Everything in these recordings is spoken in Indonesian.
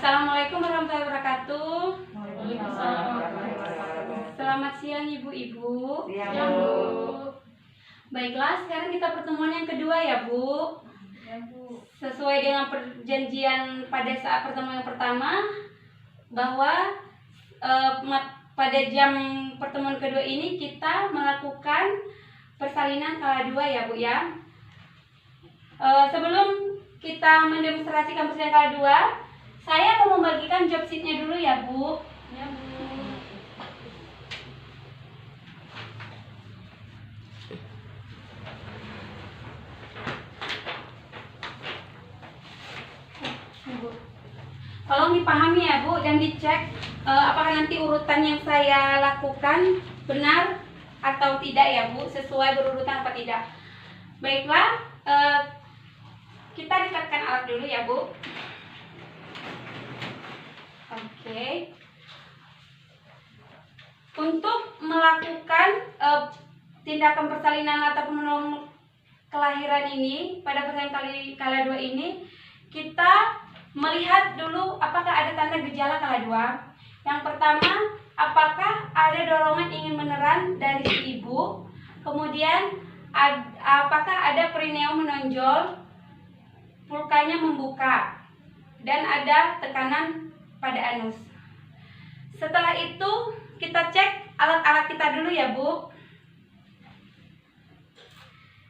Assalamualaikum warahmatullahi wabarakatuh. Waalaikumsalam warahmatullahi wabarakatuh. Selamat siang ibu-ibu. Siang, Bu. Baiklah, sekarang kita pertemuan yang kedua ya Bu. Ya, Bu. Sesuai dengan perjanjian pada saat pertemuan yang pertama, bahwa pada jam pertemuan kedua ini kita melakukan persalinan kala dua ya Bu ya. Sebelum kita mendemonstrasikan persalinan kala dua, saya mau membagikan job sheet-nya dulu ya Bu. Ya, Bu. Tolong dipahami ya Bu, dan dicek apakah nanti urutan yang saya lakukan benar atau tidak ya Bu, sesuai berurutan apa tidak. Baiklah, kita dekatkan alat dulu ya Bu. Oke. Untuk melakukan tindakan persalinan ataupun menolong kelahiran ini, pada persalinan kala dua ini, kita melihat dulu apakah ada tanda gejala kala dua. Yang pertama, apakah ada dorongan ingin meneran dari si ibu. Kemudian, apakah ada perineum menonjol, pulkanya membuka, dan ada tekanan pada anus. Setelah itu, kita cek alat-alat kita dulu ya Bu.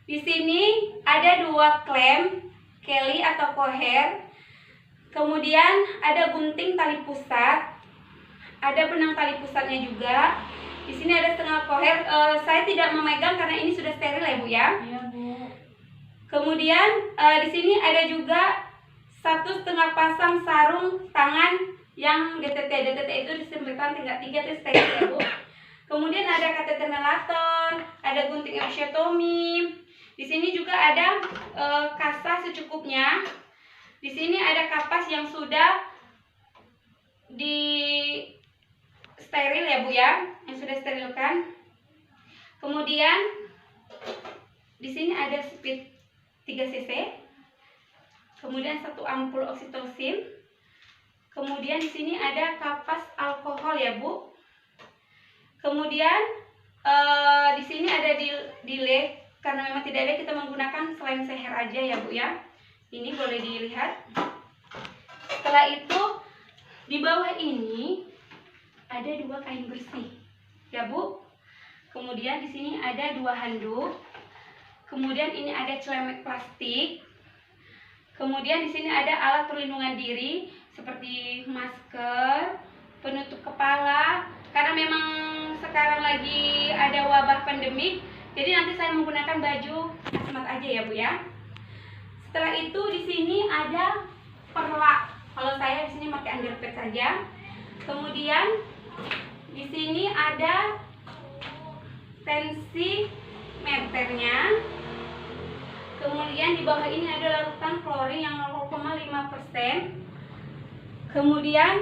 Di sini ada dua klem Kelly atau Koher. Kemudian ada gunting tali pusat, ada benang tali pusatnya juga. Di sini ada setengah koher. Saya tidak memegang karena ini sudah steril ya Bu ya. Iya, Bu. Kemudian di sini ada juga 1,5 pasang sarung tangan yang DTT. DTT itu disebutkan tingkat 3 itu steril ya Bu. Kemudian ada kateter nelaton, ada gunting episiotomi. Di sini juga ada kasa secukupnya. Di sini ada kapas yang sudah di steril ya Bu ya, yang sudah sterilkan. Kemudian di sini ada speed 3 cc. Kemudian 1 ampul oksitosin. Kemudian di sini ada kapas alkohol ya Bu. Kemudian di sini ada delay, karena memang tidak ada, kita menggunakan selain seher aja ya Bu ya. Ini boleh dilihat. Setelah itu di bawah ini ada 2 kain bersih ya Bu. Kemudian di sini ada 2 handuk. Kemudian ini ada celemek plastik. Kemudian di sini ada alat perlindungan diri seperti masker, penutup kepala. Karena memang sekarang lagi ada wabah pandemik, jadi nanti saya menggunakan baju hazmat aja ya Bu ya. Setelah itu di sini ada perlak. Kalau saya di sini pakai underpad saja. Kemudian di sini ada tensi meternya. Kemudian di bawah ini ada larutan klorin yang 0,5%. Kemudian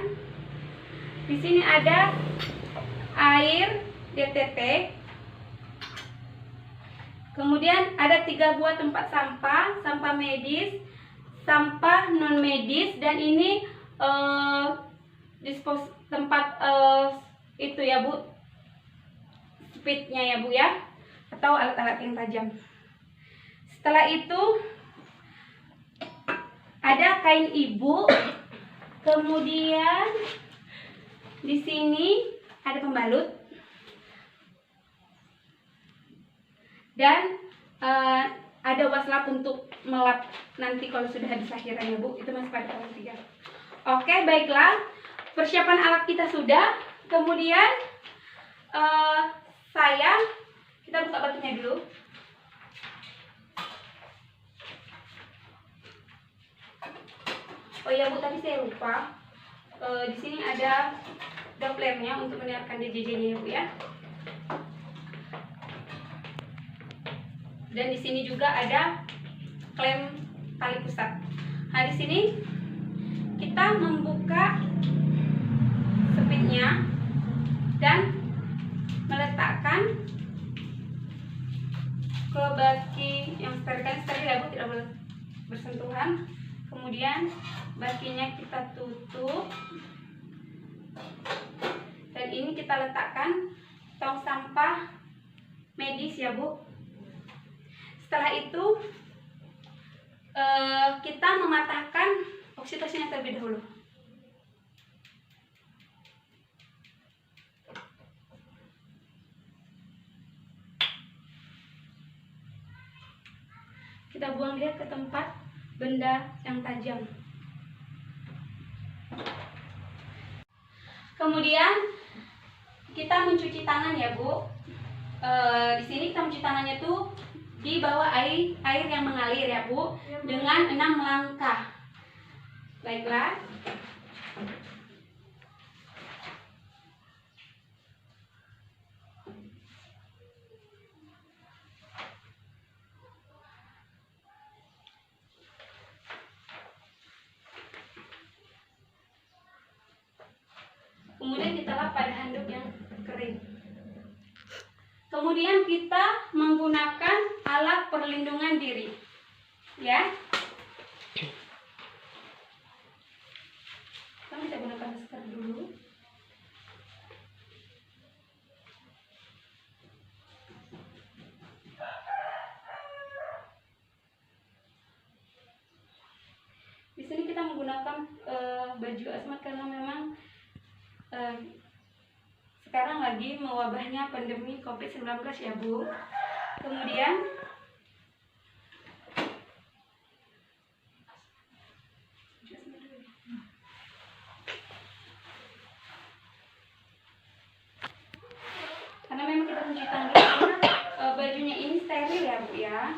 di sini ada air DTT. Kemudian ada 3 buah tempat sampah, sampah medis, sampah non medis, dan ini tempat itu ya Bu, speednya ya Bu ya, atau alat-alat yang tajam. Setelah itu ada kain ibu. Kemudian di sini ada pembalut. Dan ada waslap untuk melap nanti kalau sudah habis lahiran ya Bu. Itu masih pada tahap 3. Oke, baiklah. Persiapan alat kita sudah. Kemudian kita buka baginya dulu. Oh iya Bu, tadi saya lupa. Di sini ada dopplernya untuk mendengarkan DJJ-nya ya Bu ya. Dan di sini juga ada klem tali pusat. Nah, di sini kita membuka speednya dan meletakkan ke baki yang steril ya Bu, tidak boleh bersentuhan. Kemudian bakinya kita tutup. Dan ini kita letakkan tong sampah medis ya Bu. Setelah itu kita mematahkan oksitosinnya terlebih dahulu. Kita buang dia ke tempat benda yang tajam. Kemudian kita mencuci tangan ya Bu. Di sini kita mencuci tangannya tuh di bawah air yang mengalir ya Bu, dengan 6 langkah. Baiklah. Kemudian kita lap pada handuk yang kering. Kemudian kita menggunakan alat perlindungan diri. Ya. Kita bisa gunakan masker dulu. Di sini kita menggunakan baju asmat karena memang sekarang lagi mewabahnya pandemi COVID-19 ya Bu. Kemudian karena memang kita mencuci tangan karena bajunya ini steril ya Bu ya.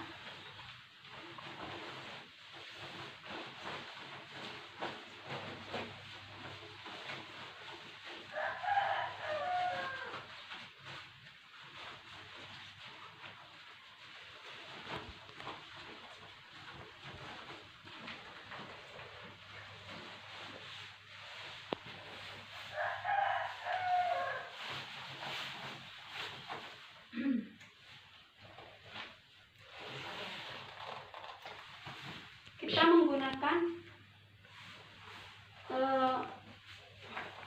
Kita menggunakan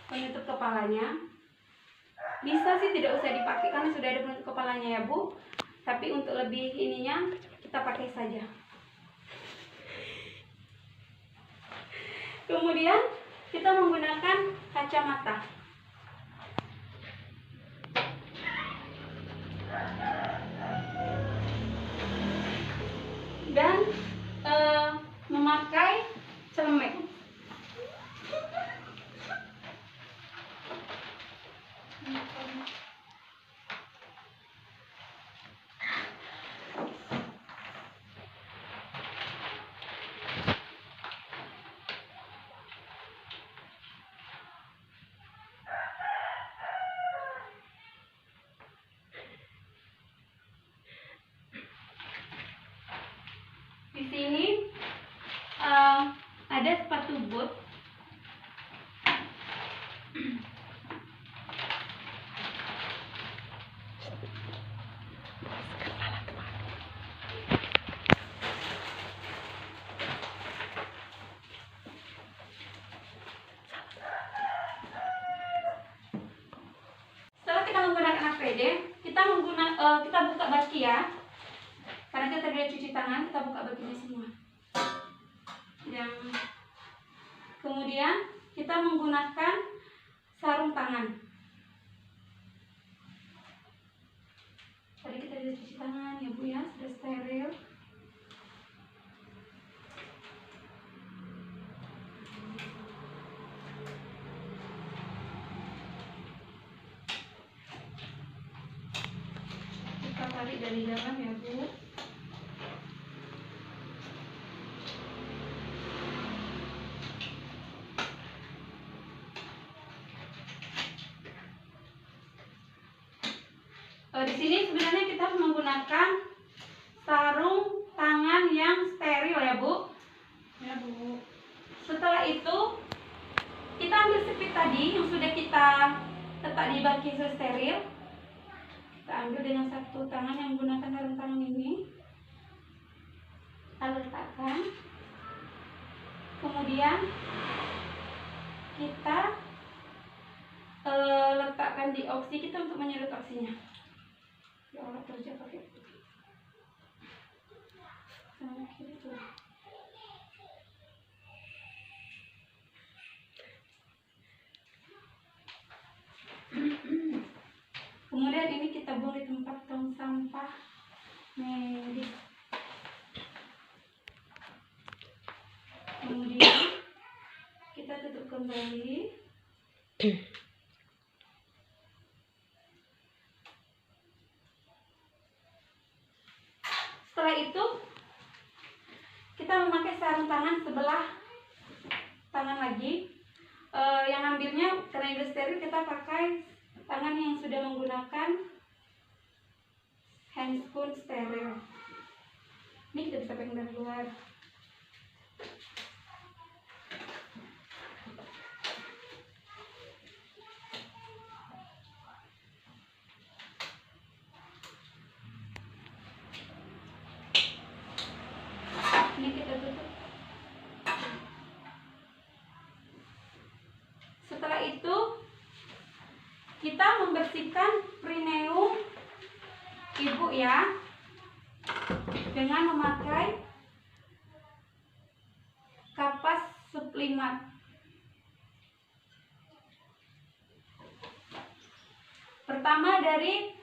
penutup kepalanya. Bisa sih tidak usah dipakai karena sudah ada penutup kepalanya ya Bu. Tapi untuk lebih ininya kita pakai saja. Kemudian kita menggunakan kacamata. Dan memakai celemek. Di sini ada sepatu boot. Setelah kita menggunakan APD, kita buka baki ya. Karena kita tadi cuci tangan, kita buka baginya semua. Kemudian kita menggunakan sarung tangan. Tadi kita sudah cuci tangan ya Bu ya, sudah steril. Kita tarik dari dalam ya Bu. Di sini sebenarnya kita harus menggunakan sarung tangan yang steril ya Bu. Ya Bu. Setelah itu kita ambil spit tadi yang sudah kita letak di baki steril. Kita ambil dengan satu tangan yang menggunakan sarung tangan ini. Kita letakkan. Kemudian kita letakkan di oksi kita untuk menyedot oksinya. Ya Allah, kerja pakai sama gitu. Kemudian ini kita buang di tempat tong sampah medis. Kemudian kita tutup kembali. Setelah itu kita memakai sarung tangan sebelah tangan lagi. Yang ambilnya karena ini steril, kita pakai tangan yang sudah menggunakan handscoon steril. Ini kita bisa pegang dari luar. Ini kita tutup. Setelah itu kita membersihkan perineum ibu ya, dengan memakai kapas sublimat. Pertama dari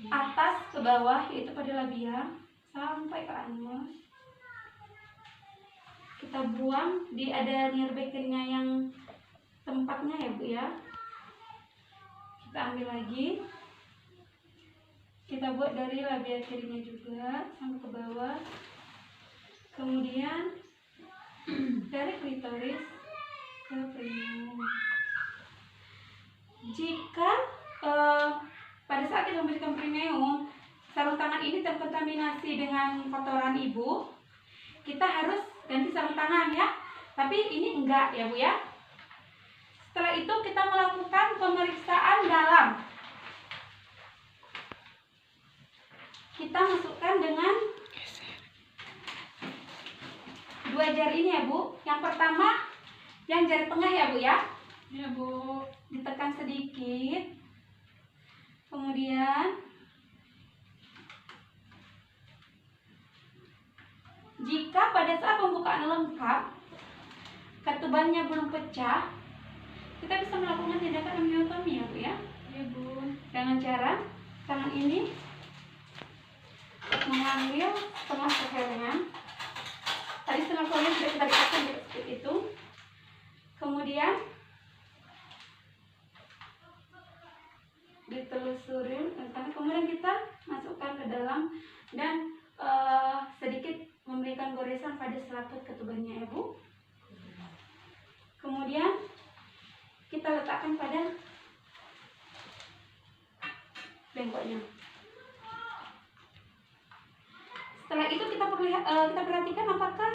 atas ke bawah, yaitu pada labia sampai ke anus. Kita buang di ada nearback-nya yang tempatnya ya Bu ya. Kita ambil lagi. Kita buat dari labia kirinya juga sampai ke bawah. Kemudian dari klitoris ke perineum. Jika pada saat kita membersihkan perineum, sarung tangan ini terkontaminasi dengan kotoran ibu, kita harus ganti sarung tangan ya. Tapi ini enggak ya Bu ya. Setelah itu kita melakukan pemeriksaan dalam. Kita masukkan dengan 2 jari ini ya Bu. Yang pertama yang jari tengah ya Bu ya. Ya Bu. Ditekan sedikit. Kemudian jika pada saat pembukaan lengkap ketubannya belum pecah, kita bisa melakukan tindakan amniotomi ya Bu ya. Ya Bu. Dengan cara tangan ini mengambil setengah lehernya. Tadi setengah lehernya sudah kita dekatkan seperti itu. Kemudian ditelusurin ke sana. Kemudian kita masukkan ke dalam dan sedikit memberikan goresan pada selaput ketubannya ya Bu. Kemudian kita letakkan pada bengkoknya. Setelah itu kita perhatikan apakah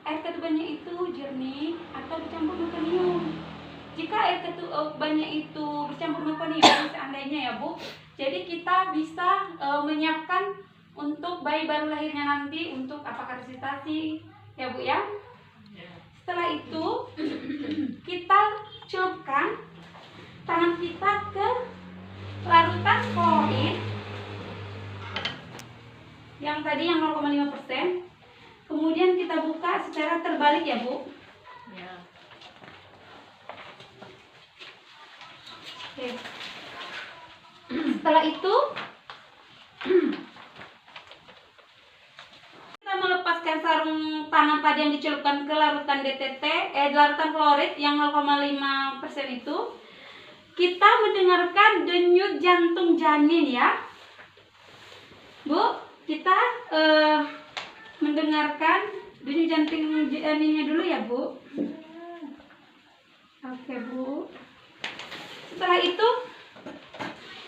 air ketubannya itu jernih atau bercampur mekonium. Jika air ketubannya itu bercampur mekonium, seandainya ya Bu, jadi kita bisa menyiapkan untuk bayi baru lahirnya nanti untuk apakah resusitasi ya Bu ya. Setelah itu kita celupkan tangan kita ke larutan klorid yang tadi yang 0,5%. Kemudian kita buka secara terbalik ya Bu. Ya. Oke. Setelah itu kita melepaskan sarung tangan tadi yang dicelupkan ke larutan larutan klorid yang 0,5% itu. Kita mendengarkan denyut jantung janin ya Bu. Kita mendengarkan denyut jantung janinnya dulu ya Bu. Oke Bu. Setelah itu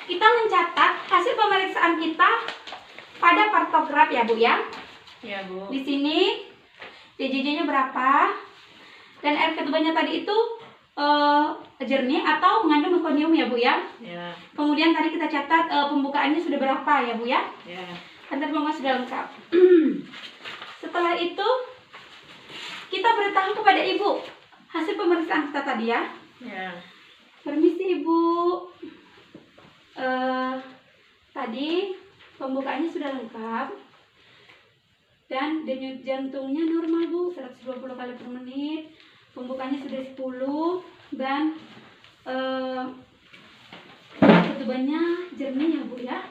kita mencatat hasil pemeriksaan kita pada partograf ya Bu ya. Ya Bu. Di sini DJJ-nya berapa dan air ketubannya tadi itu jernih atau mengandung mekonium ya Bu ya. Ya. Kemudian tadi kita catat pembukaannya sudah berapa ya Bu ya. Ya. Kan tadi sudah lengkap. Setelah Setelah itu kita beritahu kepada ibu hasil pemeriksaan kita tadi ya. Ya. Permisi ibu. Tadi pembukaannya sudah lengkap dan denyut jantungnya normal bu, 120 kali per menit. Pembukanya sudah 10 dan ketubannya jernih ya bu ya.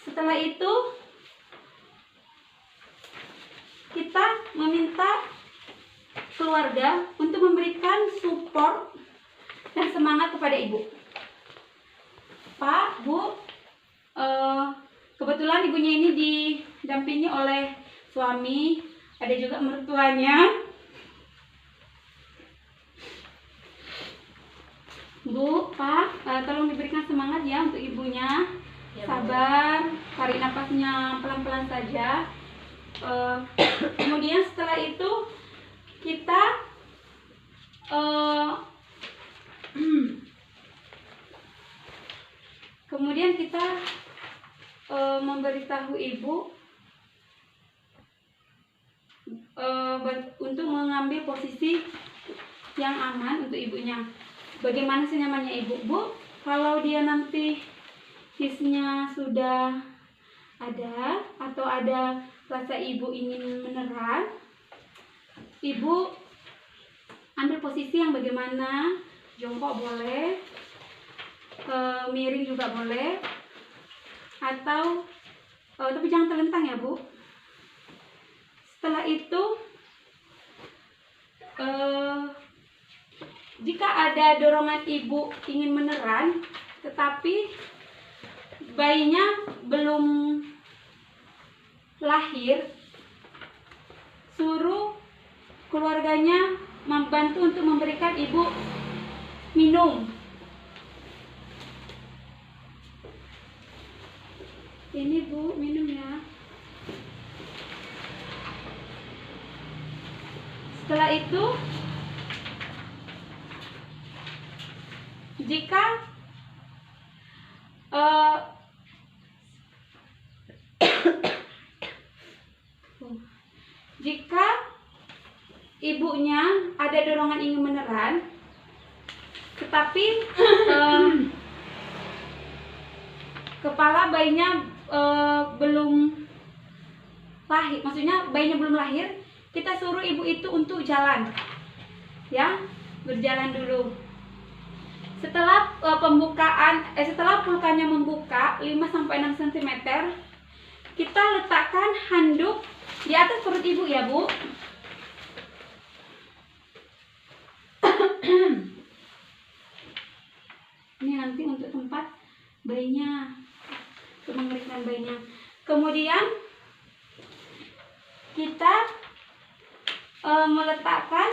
Setelah itu kita meminta keluarga untuk memberikan support dan semangat kepada ibu. Pak, Bu, kebetulan ibunya ini didampingi oleh suami, ada juga mertuanya. Bu, Pak, tolong diberikan semangat ya untuk ibunya. Ya, Sabar, tarik napasnya pelan-pelan saja. Kemudian setelah itu kita memberitahu ibu untuk mengambil posisi yang aman untuk ibunya. Bagaimana senyamannya ibu? Bu, kalau dia nanti hisnya sudah ada atau ada rasa ibu ingin meneran, ibu ambil posisi yang bagaimana, jongkok boleh, miring juga boleh, atau tapi jangan terlentang ya bu. Setelah itu jika ada dorongan ibu ingin meneran tetapi bayinya belum lahir, suruh keluarganya membantu untuk memberikan ibu minum. Ini bu, minum ya. Setelah itu jika jika ibunya ada dorongan ingin meneran tetapi kepala bayinya belum lahir, maksudnya bayinya belum lahir, kita suruh ibu itu untuk jalan ya, berjalan dulu. Setelah setelah pulkanya membuka 5-6 cm, kita letakkan handuk di atas perut ibu ya bu. Ini nanti untuk tempat bayinya, untuk mengeringkan bayinya. Kemudian kita meletakkan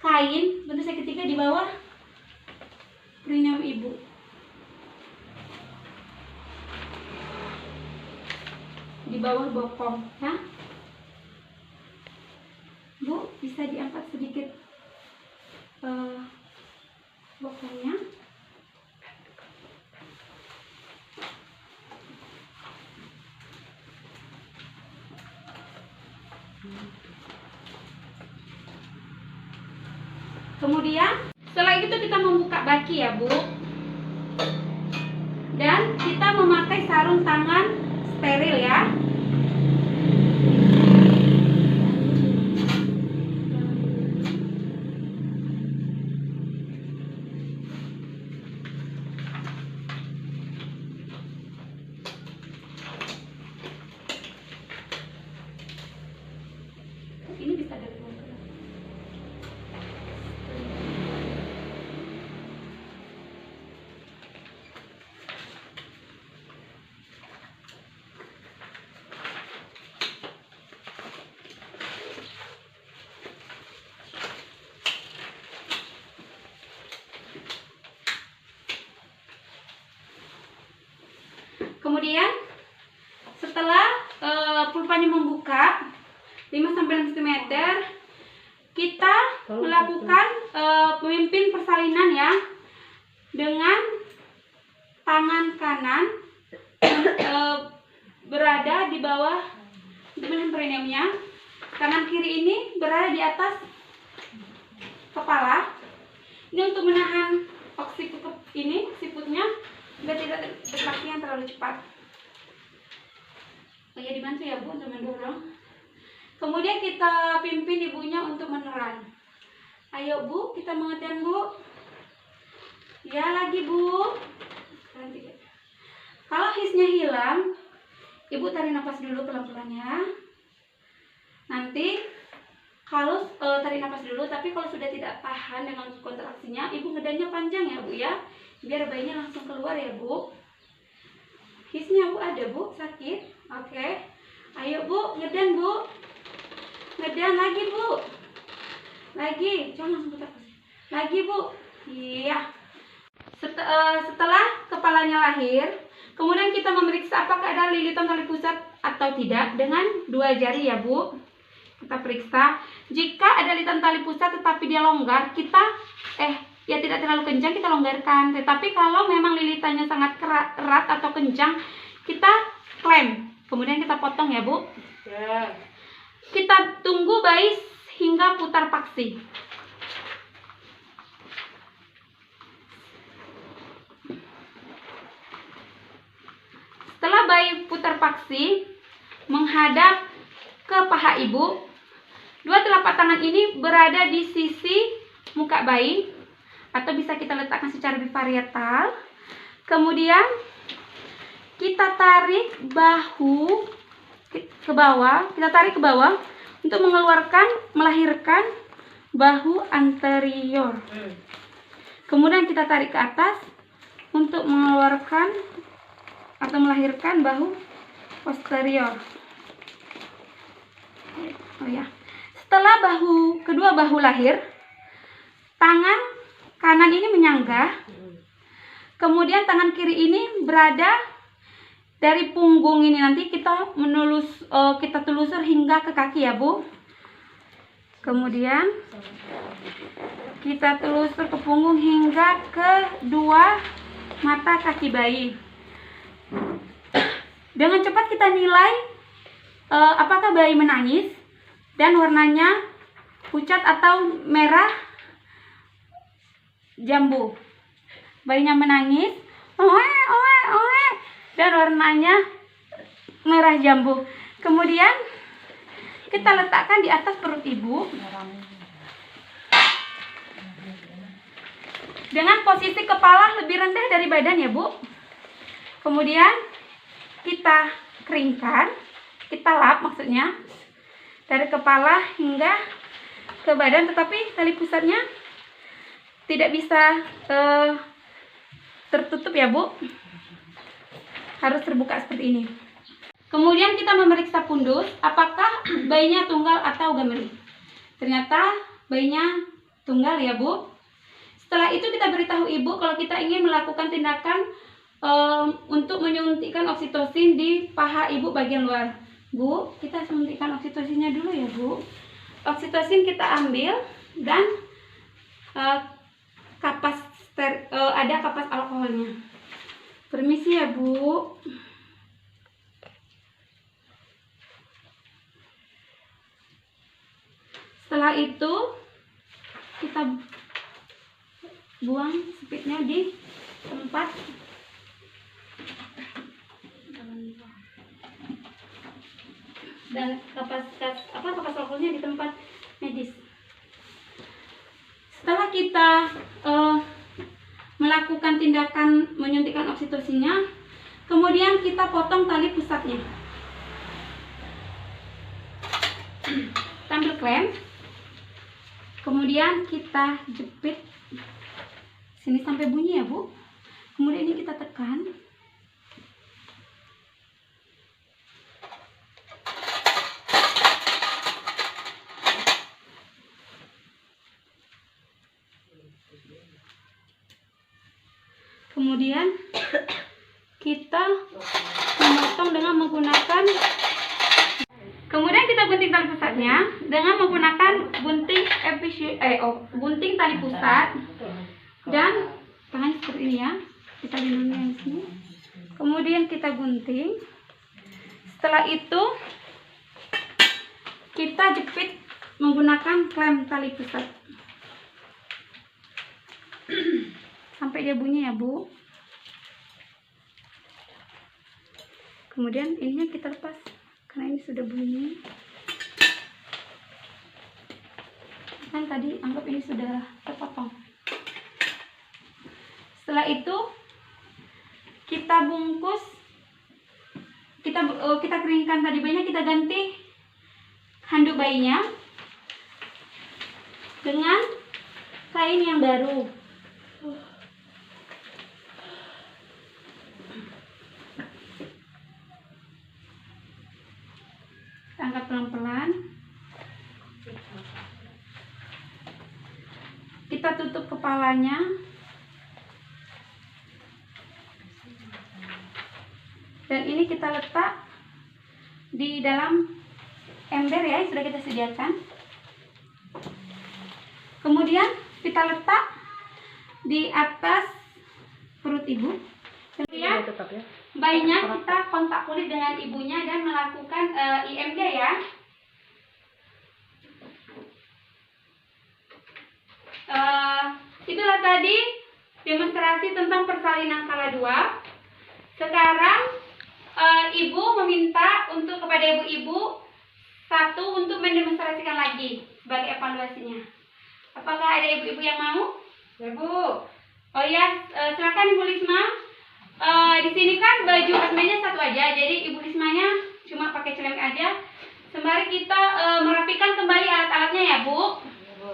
kain bentuk segitiga di bawah perineum ibu. Di bawah bokong ya. Bu, bisa diangkat sedikit bokongnya. Kemudian setelah itu kita membuka baki ya bu, dan kita memakai sarung tangan steril ya. Ini bisa dari bawah. Kemudian setelah pulpanya membuka 5-6 cm, kita melakukan pemimpin persalinan ya, dengan tangan kanan berada di bawah untuk menahan perineumnya. Tangan kiri ini berada di atas kepala. Ini untuk menahan oksiputnya biar tidak bertraksi yang terlalu cepat. Oh ya, dibantu ya Bu untuk mendorong. Kemudian kita pimpin ibunya untuk menelan. Ayo Bu, kita mengedan Bu. Ya lagi Bu. Kalau hisnya hilang, Ibu tarik nafas dulu pelan-pelan ya. Nanti kalau tarik nafas dulu, tapi kalau sudah tidak tahan dengan kontraksinya, Ibu ngedannya panjang ya Bu ya. Biar bayinya langsung keluar ya Bu. Hisnya Bu ada Bu, sakit. Oke. Ayo Bu, ngedan Bu. Ngedan lagi Bu. Lagi, jangan langsung putar. Lagi Bu. Iya. Setelah kepalanya lahir, kemudian kita memeriksa apakah ada lilitan tali pusat atau tidak dengan 2 jari ya Bu. Kita periksa. Jika ada lilitan tali pusat tetapi dia longgar, kita ya tidak terlalu kencang, kita longgarkan. Tetapi kalau memang lilitannya sangat erat atau kencang, kita klem. Kemudian kita potong ya Bu. Ya. Kita tunggu bayi hingga putar paksi. Setelah bayi putar paksi menghadap ke paha ibu, 2 telapak tangan ini berada di sisi muka bayi atau bisa kita letakkan secara biparietal. Kemudian kita tarik bahu ke bawah, untuk melahirkan bahu anterior. Kemudian kita tarik ke atas untuk mengeluarkan atau melahirkan bahu posterior. Oh ya. Setelah kedua bahu lahir, tangan kanan ini menyanggah. Kemudian tangan kiri ini berada dari punggung ini, nanti kita telusur hingga ke kaki ya Bu. Kemudian kita telusur ke punggung hingga ke 2 mata kaki bayi. Dengan cepat kita nilai apakah bayi menangis dan warnanya pucat atau merah jambu. Bayinya menangis, dan warnanya merah jambu. Kemudian kita letakkan di atas perut ibu dengan posisi kepala lebih rendah dari badan ya Bu. Kemudian kita keringkan, kita lap maksudnya dari kepala hingga ke badan, tetapi tali pusatnya tidak bisa tertutup ya Bu, harus terbuka seperti ini. Kemudian kita memeriksa pundus, apakah bayinya tunggal atau gameri. Ternyata bayinya tunggal ya Bu. Setelah itu kita beritahu ibu kalau kita ingin melakukan tindakan untuk menyuntikkan oksitosin di paha ibu bagian luar. Bu, kita suntikkan oksitosinnya dulu ya Bu. Oksitosin kita ambil dan ada kapas alkoholnya. Permisi ya Bu. Setelah itu kita buang spitnya di tempat dan kapas alkoholnya di tempat medis. Setelah kita melakukan tindakan menyuntikkan oksitosinnya, kemudian kita potong tali pusatnya. Ambil klem, kemudian kita jepit sini sampai bunyi ya Bu. Kemudian ini kita tekan. Kemudian kita memotong dengan menggunakan, kemudian kita gunting tali pusatnya dengan menggunakan gunting tali pusat dan tangan seperti ini ya, kita lindungi di sini. Kemudian kita gunting Setelah itu kita jepit menggunakan klem tali pusat sampai dia bunyi ya Bu. Kemudian ininya kita lepas karena ini sudah bunyi. Kan tadi anggap ini sudah terpotong. Setelah itu kita bungkus, kita keringkan tadi bayinya, kita ganti handuk bayinya dengan kain yang baru. Kita angkat pelan-pelan. Kita tutup kepalanya. Dan ini kita letak di dalam ember ya, yang sudah kita sediakan. Kemudian kita letak di atas perut ibu. Kemudian bayinya kita kontak kulit dengan ibunya dan melakukan IMD ya. Itulah tadi demonstrasi tentang persalinan skala 2. Sekarang ibu meminta untuk kepada ibu-ibu satu untuk mendemonstrasikan lagi sebagai evaluasinya. Apakah ada ibu-ibu yang mau? Ya Bu. Oh ya, silakan Ibu Lisma. Di sini kan baju asmanya satu aja, jadi Ibu Lismanya cuma pakai celemek aja. Sembari kita merapikan kembali alat-alatnya ya Bu. Ya Bu.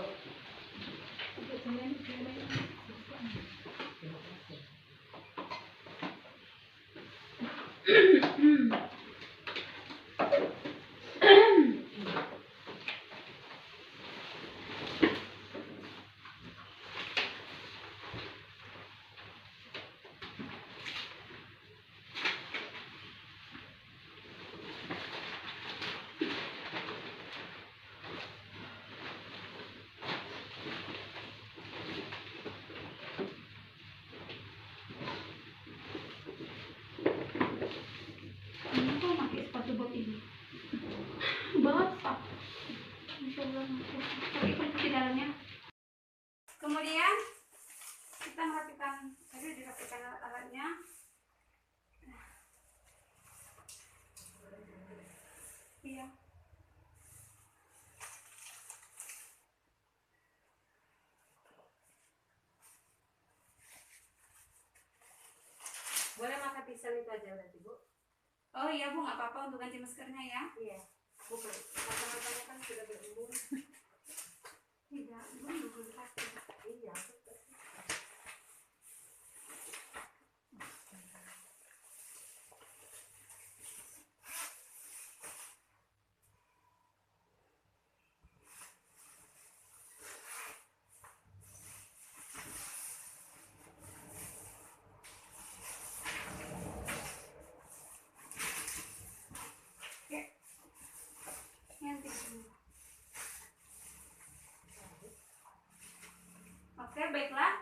Kemudian kita merapikan, tadi dirapikan alat-alatnya. Iya. Boleh makan pisang itu aja berarti Bu? Oh iya Bu, nggak apa-apa untuk ganti maskernya ya. Iya. Bu, makan-makannya kan sudah berumur. Tidak, belum pasti. Iya. Oke, baiklah.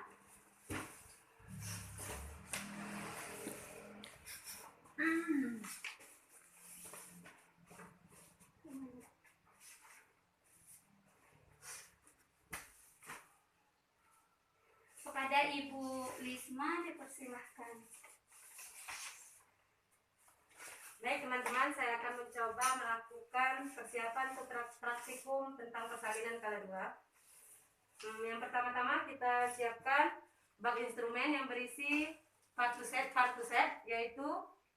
Kepada Ibu Lisma dipersilahkan. Baik teman-teman, saya akan mencoba melakukan persiapan untuk praktikum tentang persalinan skala 2. Yang pertama-tama kita siapkan bak instrumen yang berisi part to set, yaitu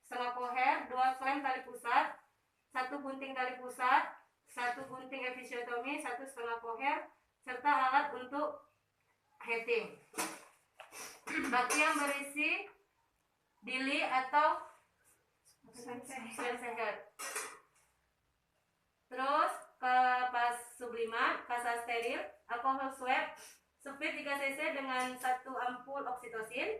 setengah koher, 2 klem tali pusat, 1 gunting tali pusat, 1 gunting episiotomi, 1 setengah koher, serta alat untuk heating. Bak yang berisi dili atau seher. Terus kapas sublima, kasa steril, alkohol swab, speed 3 cc dengan 1 ampul oksitosin,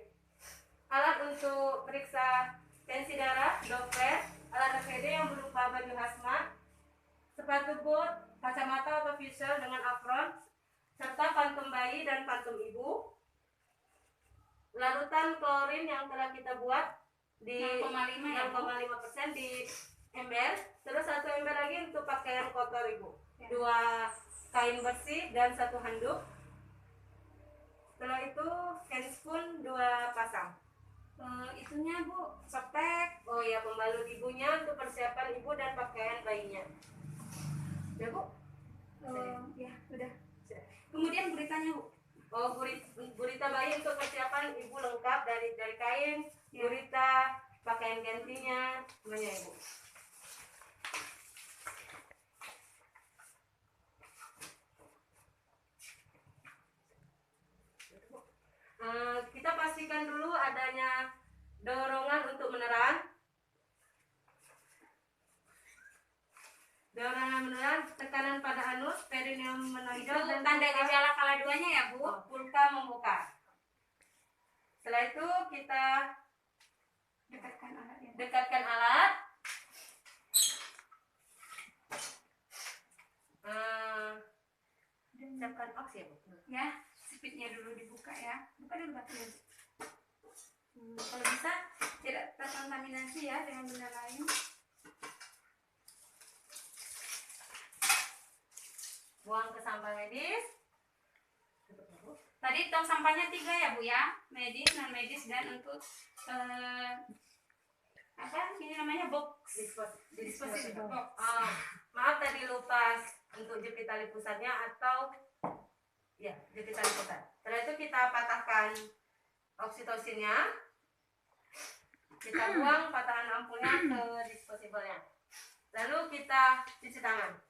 alat untuk periksa tensi darah, Doppler, alat RVD yang berupa baju hazmat, sepatu boot, kacamata atau visor dengan apron, serta kantung bayi dan kantung ibu, larutan klorin yang telah kita buat di 0,5 ya, Bu? 0,5% di ember, terus 1 ember lagi untuk pakaian kotor Ibu. 2 kain bersih dan 1 handuk. Setelah itu handspoon 2 pasang. Itunya Bu, softtek. Oh ya, pembalut ibunya untuk persiapan ibu dan pakaian bayinya. Ya Bu? Ya, udah. Kemudian guritanya Bu. Oh, gurita bayi untuk persiapan ibu lengkap dari kain, Ya. gurita, pakaian gantinya, semuanya Ibu. Kita pastikan dulu adanya dorongan untuk meneran. Dorongan meneran, tekanan pada anus, perineum Itu menonjol dan tanda pulpa- gejala kala duanya ya Bu. pulpa membuka. Setelah itu kita Dekatkan alatnya. dekatkan alat. Siapkan oks ya Bu. Ya, speednya dulu dibuka ya. Buka dulu batunya. Kalau bisa Tidak terkontaminasi ya dengan benda lain. buang ke sampah medis. Tadi tong sampahnya 3 ya Bu ya, medis, non medis dan untuk apa ini namanya box disposable box. Maaf tadi lupa untuk jepit tali pusatnya atau ya jepit tali pusat. Setelah itu kita patahkan oksitosinnya, kita buang patahan ampulnya ke disposable-nya. Lalu kita cuci tangan.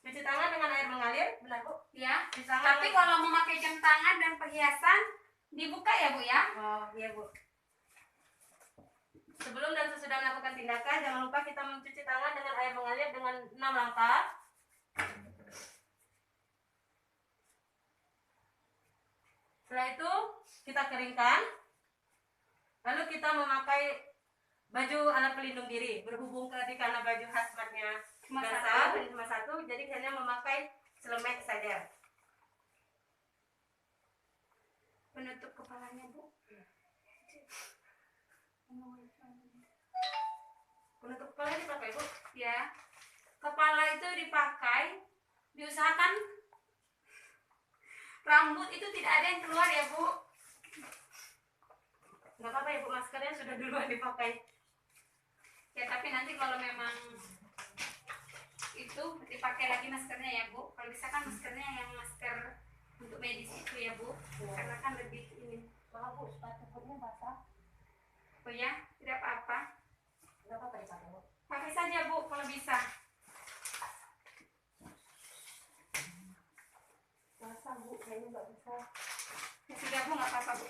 Cuci tangan dengan air mengalir, benar Bu? Ya. Cuci tangan. Tapi kalau memakai jam tangan dan perhiasan dibuka ya Bu ya. Oh iya Bu. Sebelum dan sesudah melakukan tindakan, jangan lupa kita mencuci tangan dengan air mengalir dengan 6 langkah. Setelah itu kita keringkan. Lalu kita memakai baju alat pelindung diri. Berhubung tadi karena baju hazmatnya Cuma basah, cuma satu, jadi hanya memakai celemek saja. Penutup kepalanya Bu. Penutup kepala dipakai Bu. Ya. Kepala itu dipakai, diusahakan rambut itu tidak ada yang keluar ya Bu. Nggak apa-apa ya Bu, maskernya sudah duluan dipakai. Ya tapi nanti kalau memang itu dipakai lagi maskernya ya Bu. Kalau bisa kan maskernya yang masker untuk medis itu ya Bu. Karena kan lebih ini. Maaf Bu, sepatu putnya basah. Oh ya, tidak apa-apa. Nggak apa-apa dipakai Bu. Pakai saja Bu kalau bisa. Basah Bu, kayaknya nggak bisa. Ya sudah Bu, nggak apa-apa Bu.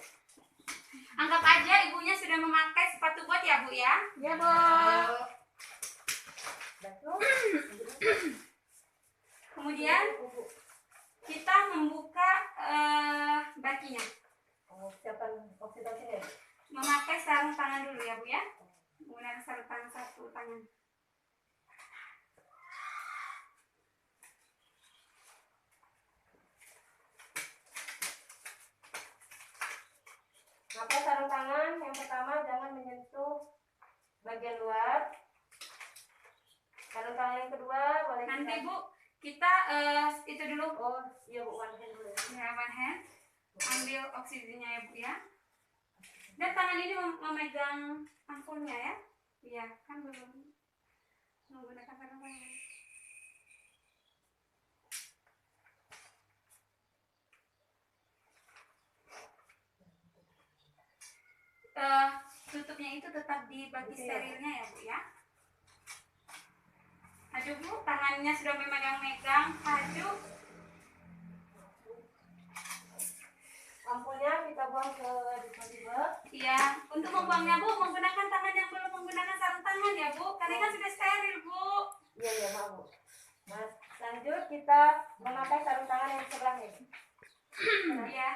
Anggap aja ibunya sudah memakai sepatu bot ya Bu ya. Ya Bu. Kemudian kita membuka bakinya. Oh, siapkan oksitosin ya? Memakai sarung tangan dulu ya Bu ya. Menggunakan sarung tangan 1 tangan. Pakai sarung tangan, yang pertama jangan menyentuh bagian luar. Sarung tangan yang kedua boleh Nanti kita- Bu, kita itu dulu. Oh iya Bu, one hand dulu ya. Ya, one hand. Ambil oksigennya ya Bu ya. Dan tangan ini memegang ampulnya ya. Iya, kan belum menggunakan sarung tangan. Tutupnya itu tetap di bagi sterilnya ya Bu ya. Aduh Bu, tangannya sudah memegang-megang. Aduh. Ampulnya kita buang ke disposable. Iya, untuk membuangnya Bu menggunakan tangan yang belum menggunakan sarung tangan ya Bu. Karena kan sudah steril Bu. Iya iya maaf Bu. Nah, lanjut kita memakai sarung tangan yang sebelah ini. Iya.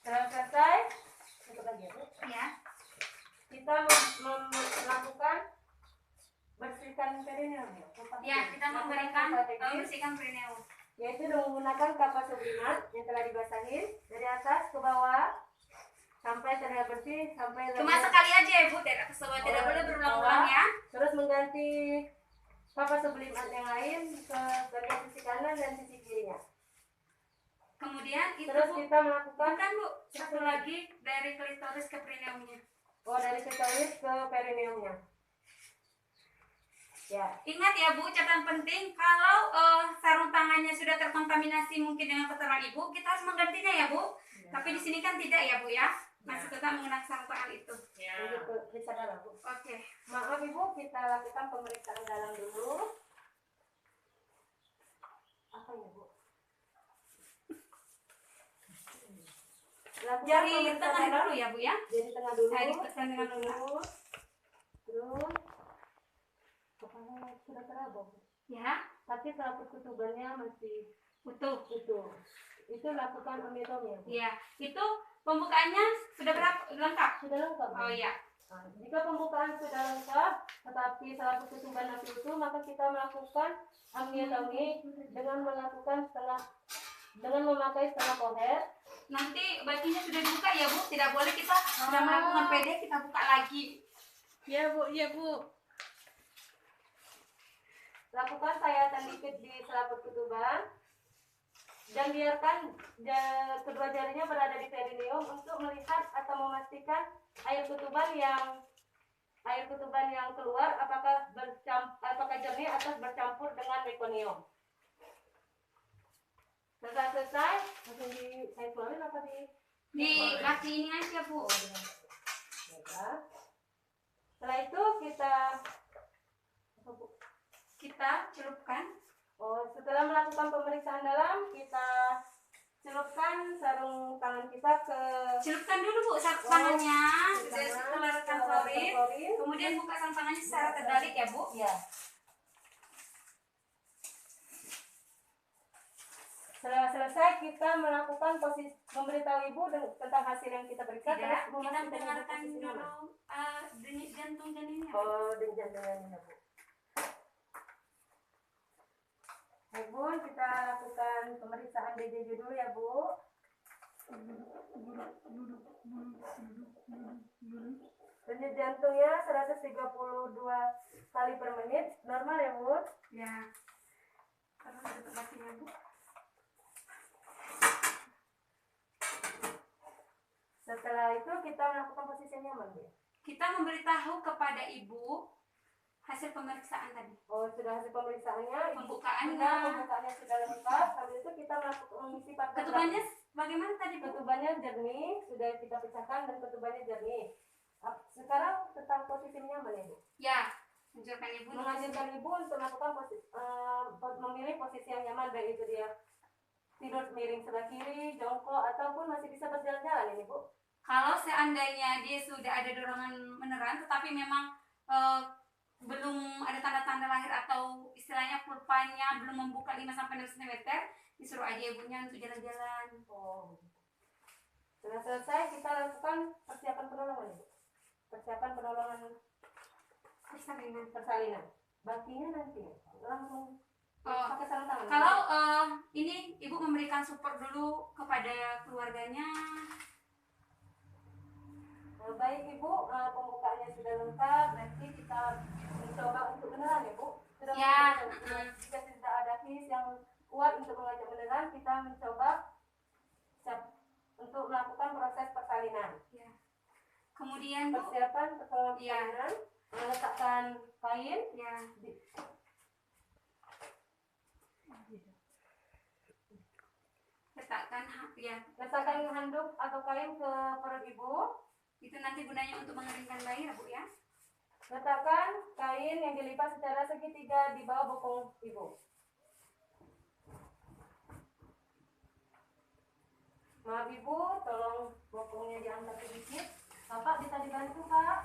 Setelah selesai, tutup lagi ya Bu. Iya. Kita melakukan bersihkan perineum ya. Ya, memberikan strategis, membersihkan perineum. yaitu dengan menggunakan kapas sublimat yang telah dibasahin dari atas ke bawah sampai terlihat bersih, sampai Cuma sekali aja ya Bu, tidak boleh berulang-ulang ya. Terus mengganti kapas sublimat yang lain ke bagian sisi kanan dan sisi kirinya. Kemudian itu Terus Bu, kita melakukan bukan Bu, satu lagi dari klitoris ke perineumnya. dari klitoris ke perineumnya. Ya. Ingat ya Bu, catatan penting, kalau sarung tangannya sudah terkontaminasi mungkin dengan kotoran ibu, kita harus menggantinya ya Bu. Tapi di sini kan tidak ya Bu ya, masih tetap menggunakan sarung tangan itu. Lanjut ke periksa dalam, Bu. Oke. Maaf Ibu, kita lakukan pemeriksaan dalam dulu. Apa ya Bu? Lakukan Jari pemeriksaan tengah dalam. dulu ya Bu ya. Jadi tengah dulu. Saya dipasang dengan lengkap. Terus kepala sudah terabok. Ya, Tapi selaput ketubannya masih utuh. utuh. Itu lakukan ometomi ya Bu. Ya, itu pembukaannya sudah berapa lengkap? Sudah lengkap. Bu? Oh iya. Nah, jika pembukaan sudah lengkap, tetapi selaput ketuban masih utuh, maka kita melakukan amniotomi dengan memakai setengah poher. Nanti bajunya sudah dibuka ya Bu, tidak boleh kita sudah melakukan PD kita buka lagi. Ya Bu, ya Bu. Lakukan sayatan dikit di selaput ketuban dan biarkan kedua jarinya berada di perineum untuk melihat atau memastikan air ketuban yang keluar apakah jernih atau bercampur dengan mekonium. Setelah selesai, langsung saya keluarin apa Di kaki ini aja Bu. Ya. Setelah itu Kita celupkan. setelah melakukan pemeriksaan dalam, kita celupkan sarung tangan kita ke Celupkan dulu Bu sarung tangannya. Sudah tangan, keluarkan ke klorin. klorin. Kemudian buka sarung tangannya secara terbalik ya Bu. Ya. Setelah selesai, kita melakukan memberitahu ibu tentang hasil yang kita berikan. Tidak, terus kita memastikan mendengarkan posisi dulu mana. denyut jantung janinnya. Dan jantungnya Bu. Bu, kita lakukan pemeriksaan DJJ dulu ya Bu. Denyut jantungnya 132 kali per menit, normal ya Bu? Ya. Terus tutup bajunya Bu. Setelah itu kita melakukan posisi yang nyaman Bu. Kita memberitahu kepada ibu hasil pemeriksaan tadi. Sudah hasil pemeriksaannya. Pembukaannya. Sudah lengkap. Sambil itu kita melakukan mengisi part Ketubannya bagaimana tadi Bu? ketubannya jernih, sudah kita pecahkan dan ketubannya jernih. Sekarang tentang posisi nyaman ya Bu. Ya, menunjukkan ibu. Mengajarkan ibu untuk melakukan memilih posisi yang nyaman, baik itu dia tidur miring sebelah kiri, jongkok, ataupun masih bisa berjalan-jalan ini Bu. Kalau seandainya dia sudah ada dorongan meneran, tetapi memang belum ada tanda-tanda lahir atau istilahnya pulpanya belum membuka 5-6 cm, disuruh aja ibunya untuk jalan-jalan. Setelah selesai kita lakukan persiapan penolongan Ibu. Persiapan penolongan persalinan. Bakinya nanti langsung pakai sarung tangan. Kalau ini ibu memberikan support dulu kepada keluarganya. Baik Ibu, pembukaannya sudah lengkap. Nanti kita mencoba untuk beneran ya Bu. Jika tidak ada his yang kuat untuk mengajak beneran, kita mencoba untuk melakukan proses persalinan. Ya. Kemudian Bu, Persiapan persalinan, meletakkan kain. ya. Letakkan handuk atau kain ke perut Ibu. Itu nanti gunanya untuk mengeringkan bayi ya Bu ya. Letakkan kain yang dilipat secara segitiga di bawah bokong Ibu. Maaf Ibu, tolong bokongnya diangkat sedikit. Bapak bisa dibantu Pak?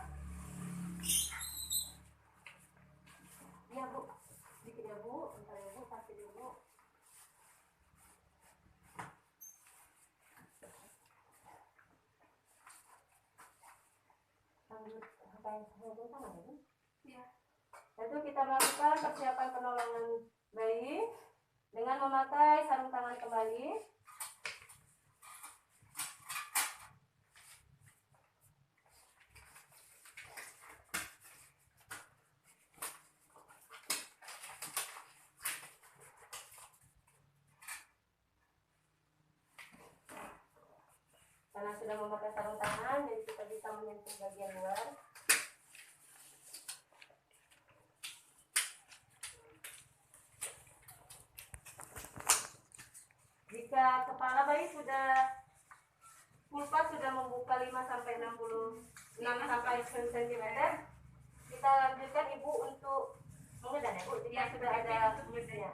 Iya Bu, sedikit ya Bu. Bentar ya Bu, sakit ya Bu. Lanjut apa yang saya tangan ya Bu? Iya. Lalu kita melakukan persiapan penolongan bayi dengan memakai sarung tangan kembali. Karena sudah memakai sarung tangan, jadi kita bisa menyentuh bagian luar. Jika kepala bayi pulpa sudah membuka 5 sampai 6 sampai 10 cm, kita lanjutkan ibu untuk mengedan ya bu. Jika sudah ada ya.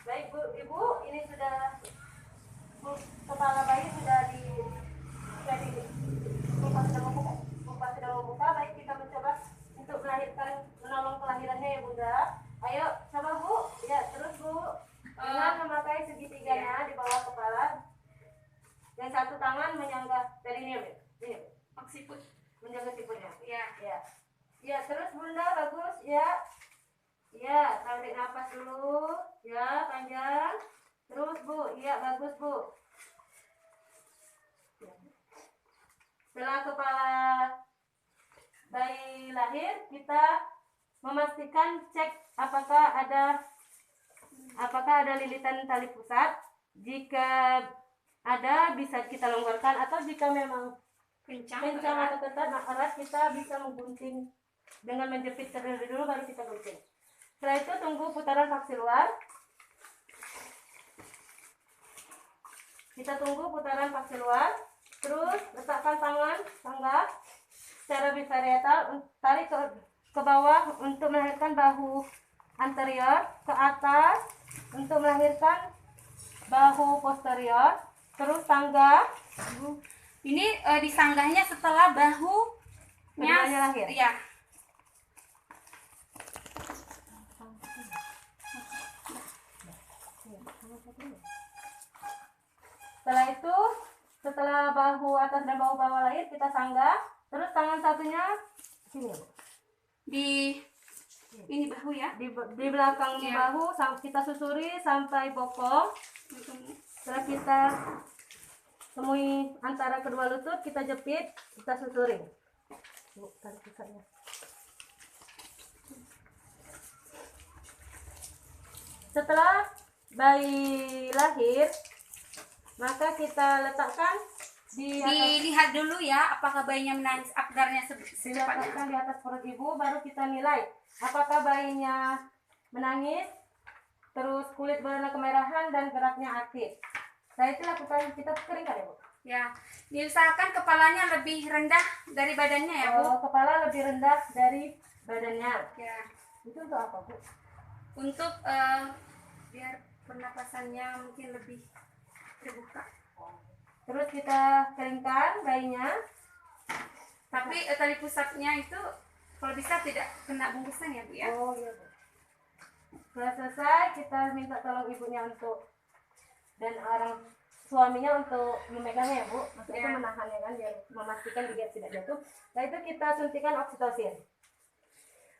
Baik bu, ibu ini sudah kepala bayi sudah pulpa sudah membuka. Baik, kita mencoba untuk menolong kelahirannya ya bunda. Ayo coba bu, ya terus bu. Dengan memakai segitiganya di bawah kepala dan satu tangan menyangga dari ini, Siput. menjaga siputnya. Ya. Ya, ya terus bunda, bagus ya. Ya, tarik nafas dulu, ya panjang. Terus bu, ya bagus bu. Setelah kepala bayi lahir, kita memastikan cek apakah ada lilitan tali pusat. Jika ada, bisa kita longgarkan, atau jika memang kencang atau ketat erat, kita bisa menggunting dengan menjepit terlebih dulu baru kita gunting. Setelah itu tunggu putaran vaksi luar. Kita tunggu putaran vaksi luar. Terus letakkan tangga secara biparietal, tarik ke bawah untuk melahirkan bahu anterior, ke atas untuk melahirkan bahu posterior. Terus tangga Ini disanggahnya setelah keduanya lahir. Ya. Setelah itu, setelah bahu atas dan bahu bawah lahir, kita sanggah. Terus tangan satunya sini ya bu. Ini bahu ya. Di belakang Ya. bahu kita susuri sampai bokong. Setelah kita temui antara kedua lutut, kita jepit, kita susuri. Bu, tarik pusatnya. Setelah bayi lahir, maka kita letakkan di atas, Dilihat dulu ya apakah bayinya menangis akdarnya secepatnya. diletakkan di atas perut ibu, baru kita nilai apakah bayinya menangis, terus kulit berwarna kemerahan dan geraknya aktif. Nah itu lakukan, kita keringkan ya bu. Ya, diusahakan kepalanya lebih rendah dari badannya ya bu. Kepala lebih rendah dari badannya. Ya, Itu untuk apa bu? untuk biar pernapasannya mungkin lebih terbuka. Terus kita keringkan bayinya. Tapi tali pusatnya itu kalau bisa tidak kena bungkusan ya bu ya. Oh iya bu. Setelah selesai, kita minta tolong ibunya dan orang suaminya untuk memegangnya ya bu. Maksudnya Ya. menahannya kan, biar memastikan dia tidak jatuh. Nah itu kita suntikan oksitosin.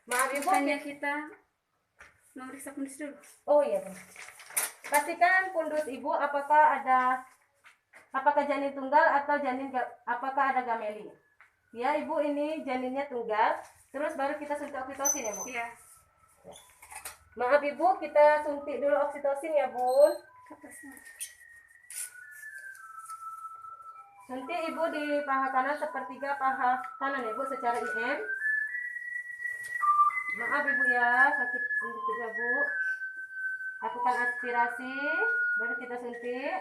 Maaf ibu. Bukannya kita memeriksa kondisi dulu. Oh iya bu. Pastikan pundus ibu apakah janin tunggal atau apakah ada gameli. Ya ibu, ini janinnya tunggal. Terus baru kita suntik oksitosin ya bu. Iya. Maaf ibu, kita suntik dulu oksitosin ya bun. Suntik ibu di paha kanan sepertiga paha kanan ibu secara IM. Maaf ibu ya, sakit sedikit ya bu. Lakukan aspirasi, baru kita suntik.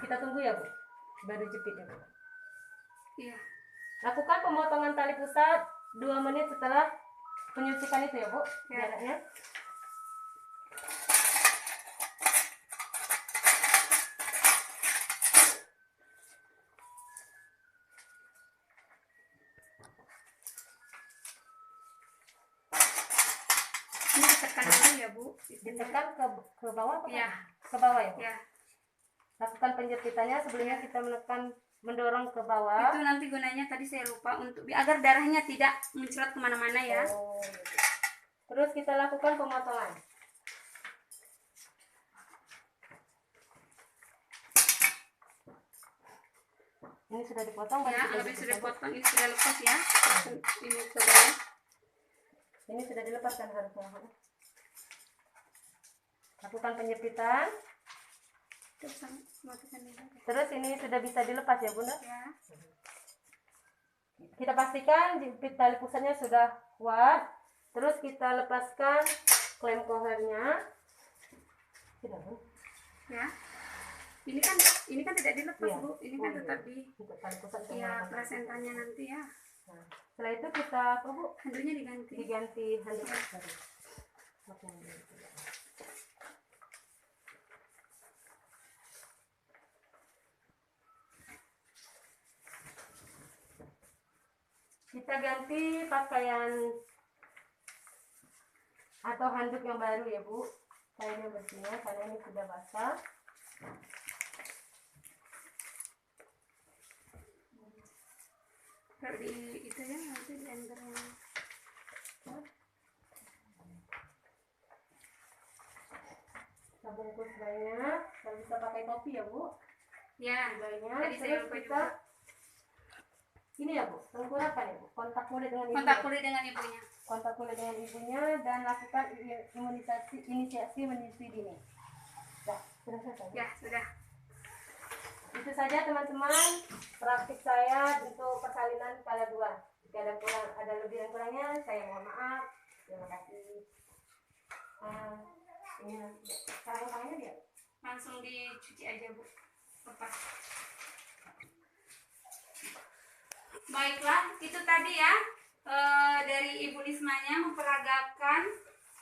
Kita tunggu ya bu, baru jepit ya bu. Iya. Lakukan pemotongan tali pusat 2 menit setelah penyuntikan itu ya bu. Ya. Jaraknya. Ini ditekan dulu ya bu. Ditekan ke bawah apa? Iya. Ke bawah ya bu. Ya. Lakukan penjepitannya, sebelumnya kita menekan mendorong ke bawah. Itu nanti gunanya tadi saya lupa untuk agar darahnya tidak mencerat kemana-mana ya. Oh, gitu. Terus kita lakukan pemotongan. Ini sudah dipotong. Ya, lebih sudah dipotong, ini sudah lepas ya. Ini sudah. Ini sudah dilepaskan harusnya. Lakukan penyepitan. Terus ini sudah bisa dilepas ya Bunda? Ya. Kita pastikan jepit tali pusatnya sudah kuat. Terus kita lepaskan klem covernya. Tidak, Bu? Ya. Ini kan tidak dilepas, Ya. Bu. Ini kan tetap di Untuk tali pusat ya plasentanya nanti ya. Nah, setelah itu kita apa Bu? Handuknya diganti. Diganti handuk. Kita ganti pakaian atau handuk yang baru ya Bu. Kainnya bersihnya karena ini sudah basah. Kalau di itu ya nanti di antaranya. Kita bungkus banyak. Kalau bisa pakai topi ya Bu. Ya. Banyak. Tadi saya Terus lupa kita juga. ini ya Bu, tengkurapan ya Bu. Kontak kulit dengan Kontak ibunya. kulit dengan ibunya. Kontak kulit dengan ibunya dan lakukan inisiasi menyusui dini. Sudah selesai. Ya, sudah. Itu saja teman-teman praktik saya untuk persalinan kala 2. Jika ada lebih dan kurangnya saya mohon maaf. Terima kasih. Ini sarung tangannya dia. Langsung dicuci aja Bu. Lepas. Baiklah, itu tadi ya dari Ibu Lismanya memperagakan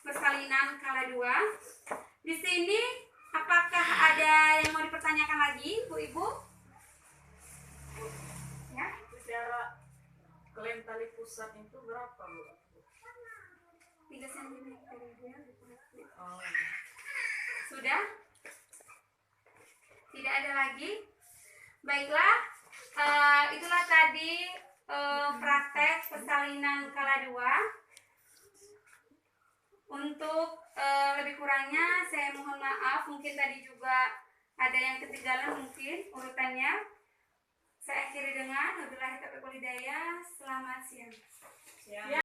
persalinan kala 2. Di sini apakah ada yang mau dipertanyakan lagi, Bu Ibu? Ya. Secara klaim tali pusat itu berapa, Bu? 3 cm ya. Oh. Sudah? Tidak ada lagi? Baiklah, itulah tadi praktek persalinan kala 2. Untuk lebih kurangnya saya mohon maaf, mungkin tadi juga ada yang ketinggalan mungkin urutannya. Saya akhiri dengan wabillahi taufiq wal hidayah. Selamat siang.